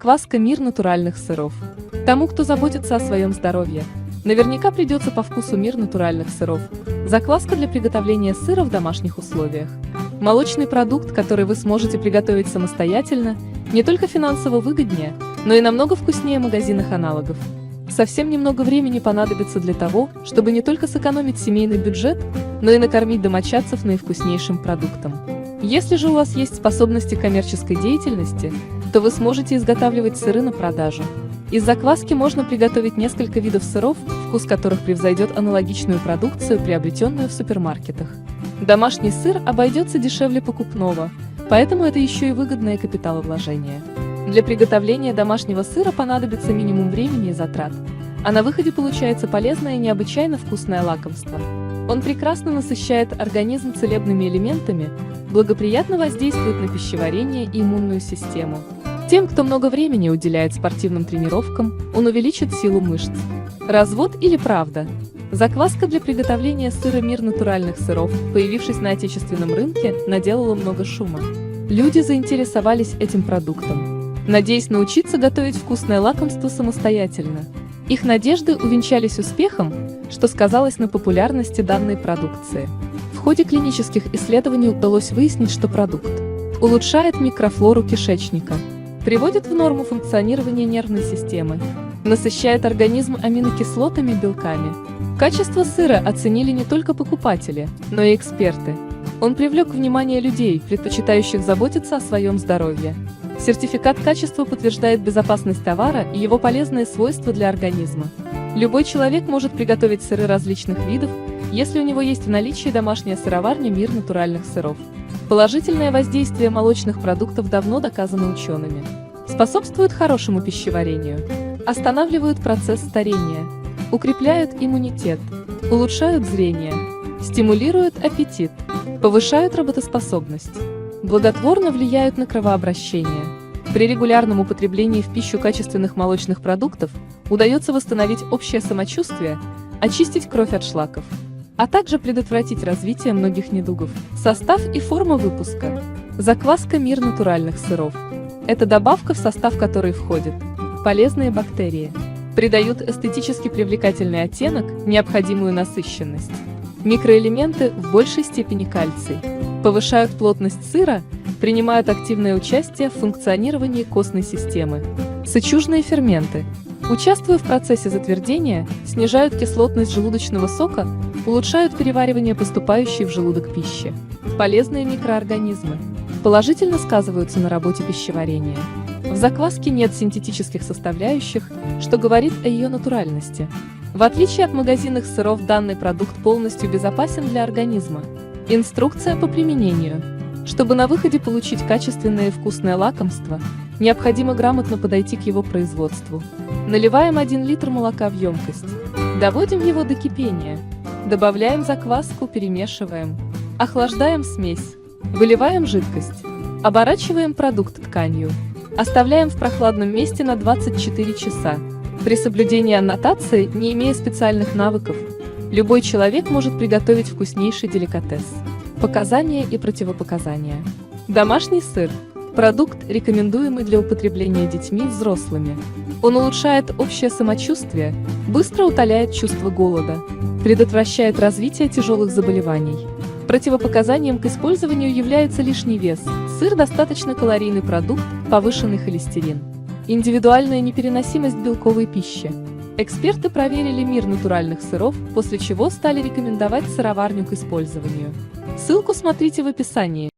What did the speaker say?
Закваска «Мир натуральных сыров». Тому, кто заботится о своем здоровье, наверняка придется по вкусу «Мир натуральных сыров». Закваска для приготовления сыра в домашних условиях. Молочный продукт, который вы сможете приготовить самостоятельно, не только финансово выгоднее, но и намного вкуснее магазинных аналогов. Совсем немного времени понадобится для того, чтобы не только сэкономить семейный бюджет, но и накормить домочадцев наивкуснейшим продуктом. Если же у вас есть способности к коммерческой деятельности, то вы сможете изготавливать сыры на продажу. Из закваски можно приготовить несколько видов сыров, вкус которых превзойдет аналогичную продукцию, приобретенную в супермаркетах. Домашний сыр обойдется дешевле покупного, поэтому это еще и выгодное капиталовложение. Для приготовления домашнего сыра понадобится минимум времени и затрат, а на выходе получается полезное и необычайно вкусное лакомство. Он прекрасно насыщает организм целебными элементами, благоприятно воздействует на пищеварение и иммунную систему. Тем, кто много времени уделяет спортивным тренировкам, он увеличит силу мышц. Развод или правда? Закваска для приготовления сыра «Мир натуральных сыров», появившись на отечественном рынке, наделала много шума. Люди заинтересовались этим продуктом, надеясь научиться готовить вкусное лакомство самостоятельно. Их надежды увенчались успехом, что сказалось на популярности данной продукции. В ходе клинических исследований удалось выяснить, что продукт улучшает микрофлору кишечника, приводит в норму функционирование нервной системы, насыщает организм аминокислотами и белками. Качество сыра оценили не только покупатели, но и эксперты. Он привлек внимание людей, предпочитающих заботиться о своем здоровье. Сертификат качества подтверждает безопасность товара и его полезные свойства для организма. Любой человек может приготовить сыры различных видов, если у него есть в наличии домашняя сыроварня «Мир натуральных сыров». Положительное воздействие молочных продуктов давно доказано учеными. Способствуют хорошему пищеварению, останавливают процесс старения, укрепляют иммунитет, улучшают зрение, стимулируют аппетит, повышают работоспособность, благотворно влияют на кровообращение. При регулярном употреблении в пищу качественных молочных продуктов удается восстановить общее самочувствие, очистить кровь от шлаков, а также предотвратить развитие многих недугов. Состав и форма выпуска. Закваска «Мир натуральных сыров». Это добавка, в состав которой входят полезные бактерии, придают эстетически привлекательный оттенок, необходимую насыщенность. Микроэлементы, в большей степени кальций, повышают плотность сыра, принимают активное участие в функционировании костной системы. Сычужные ферменты, участвуя в процессе затвердения, снижают кислотность желудочного сока, улучшают переваривание поступающей в желудок пищи. Полезные микроорганизмы положительно сказываются на работе пищеварения. В закваске нет синтетических составляющих, что говорит о ее натуральности. В отличие от магазинных сыров, данный продукт полностью безопасен для организма. Инструкция по применению. Чтобы на выходе получить качественное и вкусное лакомство, необходимо грамотно подойти к его производству. Наливаем 1 литр молока в емкость. Доводим его до кипения. Добавляем закваску, перемешиваем. Охлаждаем смесь. Выливаем жидкость. Оборачиваем продукт тканью. Оставляем в прохладном месте на 24 часа. При соблюдении аннотации, не имея специальных навыков, любой человек может приготовить вкуснейший деликатес. Показания и противопоказания. Домашний сыр. Продукт, рекомендуемый для употребления детьми и взрослыми. Он улучшает общее самочувствие, быстро утоляет чувство голода, предотвращает развитие тяжелых заболеваний. Противопоказанием к использованию является лишний вес. Сыр – достаточно калорийный продукт, повышенный холестерин. Индивидуальная непереносимость белковой пищи. Эксперты проверили «Мир натуральных сыров», после чего стали рекомендовать сыроварню к использованию. Ссылку смотрите в описании.